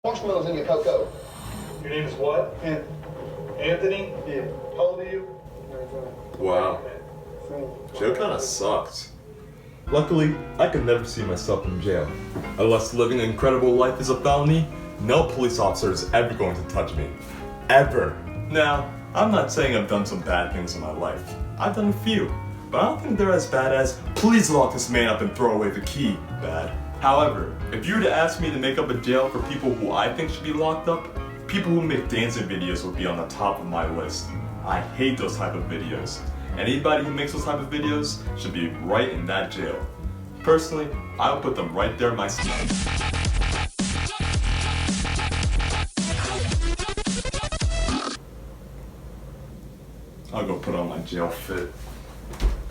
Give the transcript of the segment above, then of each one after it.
Marshmallows in your cocoa. Your name is what? Anthony? Yeah. How old are you? Wow. Jail kinda sucked. Luckily, I could never see myself in jail. Unless living an incredible life is a felony, no police officer is ever going to touch me. Ever. Now, I'm not saying I've done some bad things in my life. I've done a few, but I don't think they're as bad as, please lock this man up and throw away the key, bad. However, if you were to ask me to make up a jail for people who I think should be locked up, people who make dancing videos would be on the top of my list. I hate those type of videos. Anybody who makes those type of videos should be right in that jail. Personally, I would put them right there myself. I'll go put on my jail fit.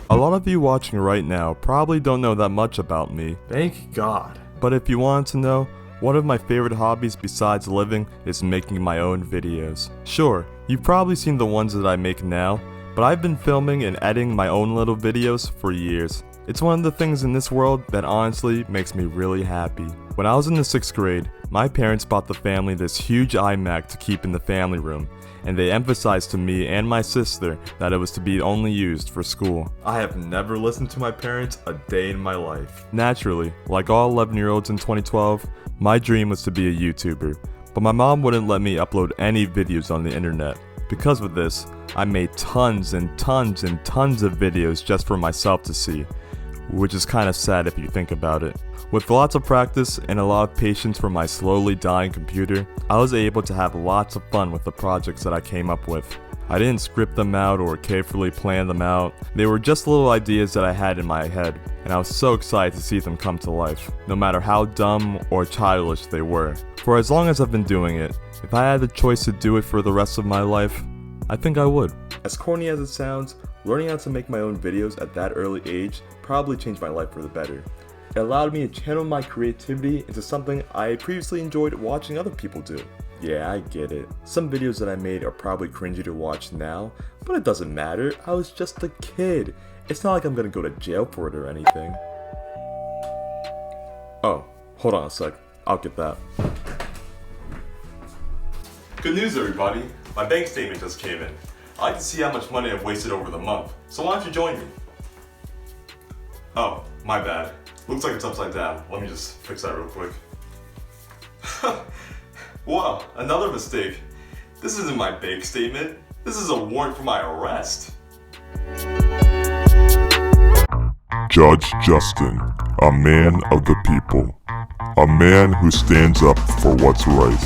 A lot of you watching right now probably don't know that much about me. Thank God. But if you wanted to know, one of my favorite hobbies besides living is making my own videos. Sure, you've probably seen the ones that I make now, but I've been filming and editing my own little videos for years. It's one of the things in this world that honestly makes me really happy. When I was in the 6th grade, my parents bought the family this huge iMac to keep in the family room, and they emphasized to me and my sister that it was to be only used for school. I have never listened to my parents a day in my life. Naturally, like all 11-year-olds in 2012, my dream was to be a YouTuber, but my mom wouldn't let me upload any videos on the internet. Because of this, I made tons and tons and tons of videos just for myself to see, which is kind of sad if you think about it. With lots of practice and a lot of patience from my slowly dying computer, I was able to have lots of fun with the projects that I came up with. I didn't script them out or carefully plan them out. They were just little ideas that I had in my head, and I was so excited to see them come to life, no matter how dumb or childish they were. For as long as I've been doing it, if I had the choice to do it for the rest of my life, I think I would. As corny as it sounds, learning how to make my own videos at that early age probably changed my life for the better. It allowed me to channel my creativity into something I previously enjoyed watching other people do. Yeah, I get it. Some videos that I made are probably cringy to watch now, but it doesn't matter. I was just a kid. It's not like I'm gonna go to jail for it or anything. Oh, hold on a sec. I'll get that. Good news, everybody. My bank statement just came in. I like to see how much money I've wasted over the month, so why don't you join me? Oh, my bad. Looks like it's upside down. Let me just fix that real quick. Wow, another mistake. This isn't my bank statement. This is a warrant for my arrest. Judge Justin, a man of the people. A man who stands up for what's right.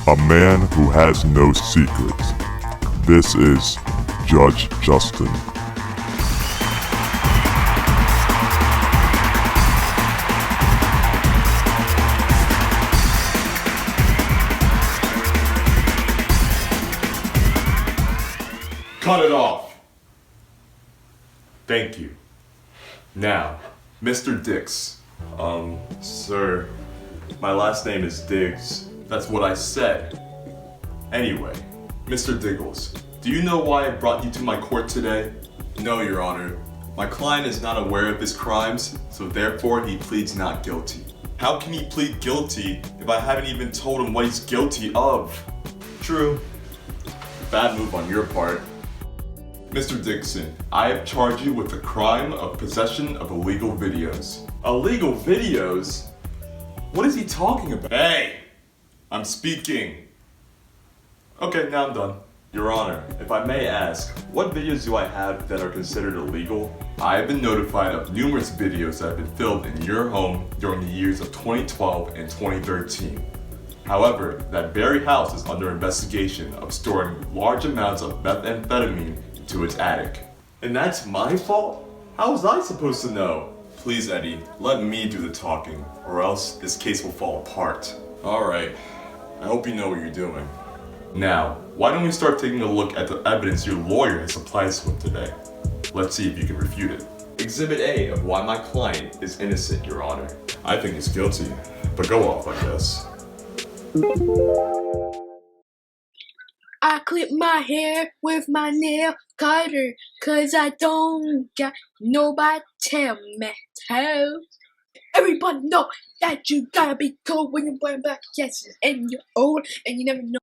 A man who has no secrets. This is Judge Justin. Cut it off. Thank you. Now, Mr. Diggs. Sir, my last name is Diggs. That's what I said. Anyway, Mr. Diggles, do you know why I brought you to my court today? No, Your Honor. My client is not aware of his crimes, so therefore he pleads not guilty. How can he plead guilty if I haven't even told him what he's guilty of? True. Bad move on your part. Mr. Dixon, I have charged you with the crime of possession of illegal videos. Illegal videos? What is he talking about? Hey! I'm speaking. Okay, now I'm done. Your Honor, if I may ask, what videos do I have that are considered illegal? I have been notified of numerous videos that have been filmed in your home during the years of 2012 and 2013. However, that very house is under investigation of storing large amounts of methamphetamine to its attic. And that's my fault? How was I supposed to know? Please, Eddie, let me do the talking, or else this case will fall apart. Alright, I hope you know what you're doing. Now, why don't we start taking a look at the evidence your lawyer has supplied us with today? Let's see if you can refute it. Exhibit A of why my client is innocent, Your Honor. I think he's guilty, but go off, I guess. I clip my hair with my nail cutter, 'cause I don't got nobody tell me how. Everybody know that you gotta be cool when you're wearing black dresses and you're old and you never know.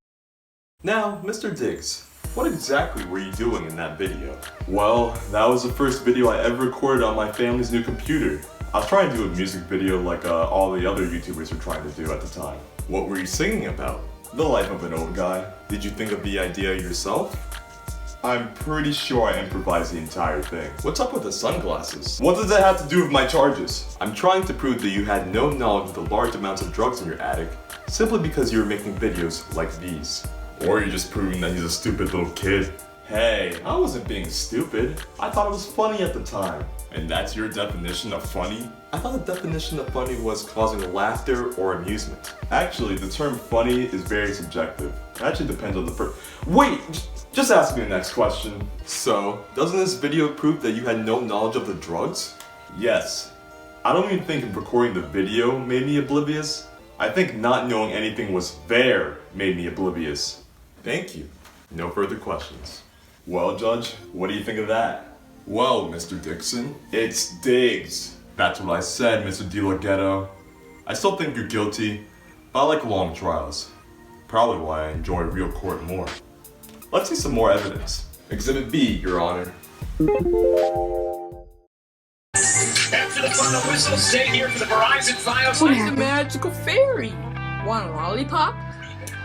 Now, Mr. Diggs, what exactly were you doing in that video? Well, that was the first video I ever recorded on my family's new computer. I was trying to do a music video like all the other YouTubers were trying to do at the time. What were you singing about? The life of an old guy. Did you think of the idea yourself? I'm pretty sure I improvised the entire thing. What's up with the sunglasses? What does that have to do with my charges? I'm trying to prove that you had no knowledge of the large amounts of drugs in your attic simply because you were making videos like these. Or you're just proving that he's a stupid little kid. Hey, I wasn't being stupid. I thought it was funny at the time. And that's your definition of funny? I thought the definition of funny was causing laughter or amusement. Actually, the term funny is very subjective. It actually depends on the Wait! Just ask me the next question. So, doesn't this video prove that you had no knowledge of the drugs? Yes. I don't even think recording the video made me oblivious. I think not knowing anything was fair made me oblivious. Thank you. No further questions. Well, Judge, what do you think of that? Well, Mr. Dixon, it's Diggs. That's what I said, Mr. DeLogetto. I still think you're guilty, but I like long trials. Probably why I enjoy real court more. Let's see some more evidence. Exhibit B, Your Honor. After the final whistle, stay here for the Verizon Files. What I'm the happened? magical fairy. Want a lollipop?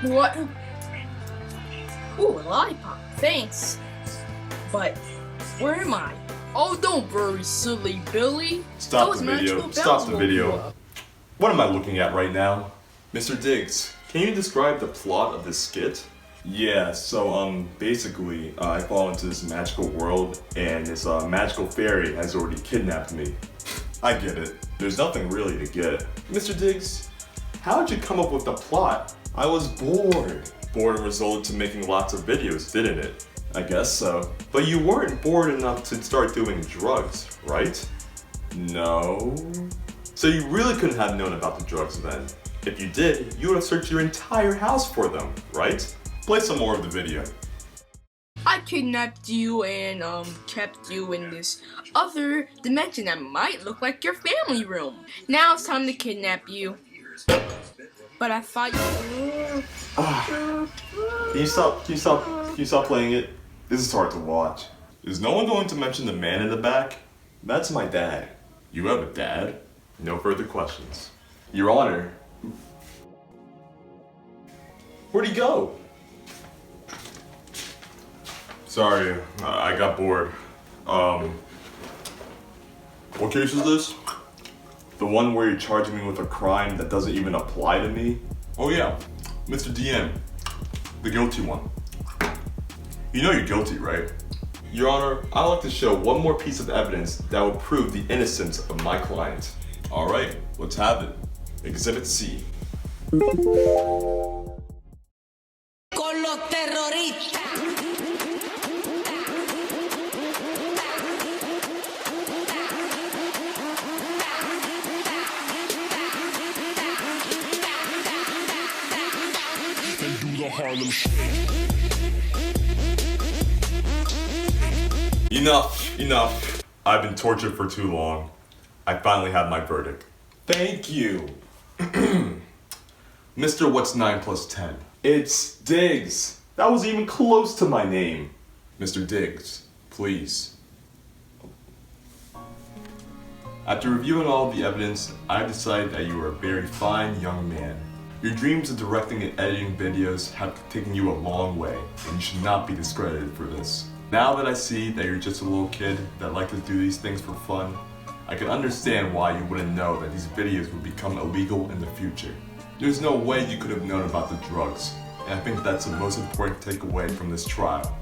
What? Ooh, a lollipop. Thanks. But where am I? Oh, don't worry, silly Billy. Stop Those the video. magical Stop bells the woke you video. up. What am I looking at right now? Mr. Diggs, can you describe the plot of this skit? Yeah, so basically, I fall into this magical world, and this magical fairy has already kidnapped me. I get it. There's nothing really to get. Mr. Diggs, how did you come up with the plot? I was bored. Boredom resulted to making lots of videos, didn't it? I guess so. But you weren't bored enough to start doing drugs, right? No. So you really couldn't have known about the drugs then. If you did, you would have searched your entire house for them, right? Play some more of the video. I kidnapped you and kept you in this other dimension that might look like your family room. Now it's time to kidnap you. But I thought you... Can you stop playing it? This is hard to watch. Is no one going to mention the man in the back? That's my dad. You have a dad? No further questions. Your Honor. Where'd he go? Sorry, I got bored. What case is this? The one where you're charging me with a crime that doesn't even apply to me? Oh yeah, Mr. DM, the guilty one. You know you're guilty, right? Your Honor, I'd like to show one more piece of evidence that will prove the innocence of my client. Alright, let's have it. Exhibit C. Con los terroristas. Enough. I've been tortured for too long. I finally have my verdict. Thank you. Mr. What's 9 plus 10? It's Diggs. That was even close to my name. Mr. Diggs, please. After reviewing all of the evidence, I decided that you are a very fine young man. Your dreams of directing and editing videos have taken you a long way, and you should not be discredited for this. Now that I see that you're just a little kid that likes to do these things for fun, I can understand why you wouldn't know that these videos would become illegal in the future. There's no way you could have known about the drugs, and I think that's the most important takeaway from this trial.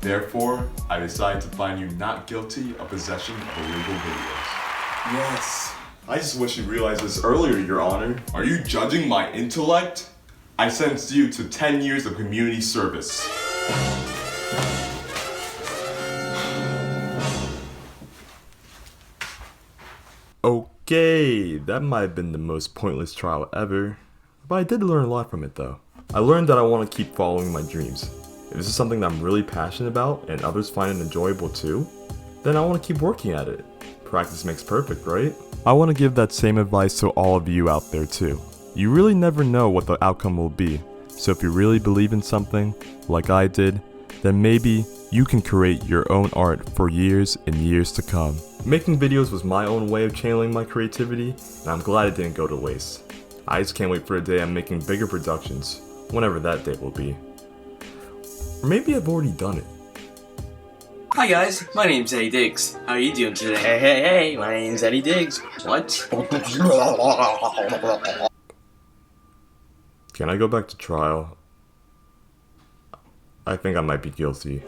Therefore, I decided to find you not guilty of possession of illegal videos. Yes. I just wish you realized this earlier, Your Honor. Are you judging my intellect? I sentenced you to 10 years of community service. Okay, that might have been the most pointless trial ever, but I did learn a lot from it though. I learned that I want to keep following my dreams. If this is something that I'm really passionate about and others find it enjoyable too, then I want to keep working at it. practice makes perfect, right? I want to give that same advice to all of you out there too. You really never know what the outcome will be, so if you really believe in something, like I did, then maybe you can create your own art for years and years to come. Making videos was my own way of channeling my creativity, and I'm glad it didn't go to waste. I just can't wait for a day I'm making bigger productions, whenever that day will be. Or maybe I've already done it. Hi guys, my name's E.K.Diggs. How are you doing today? Hey, my name's E.K.Diggs. What? Can I go back to trial? I think I might be guilty.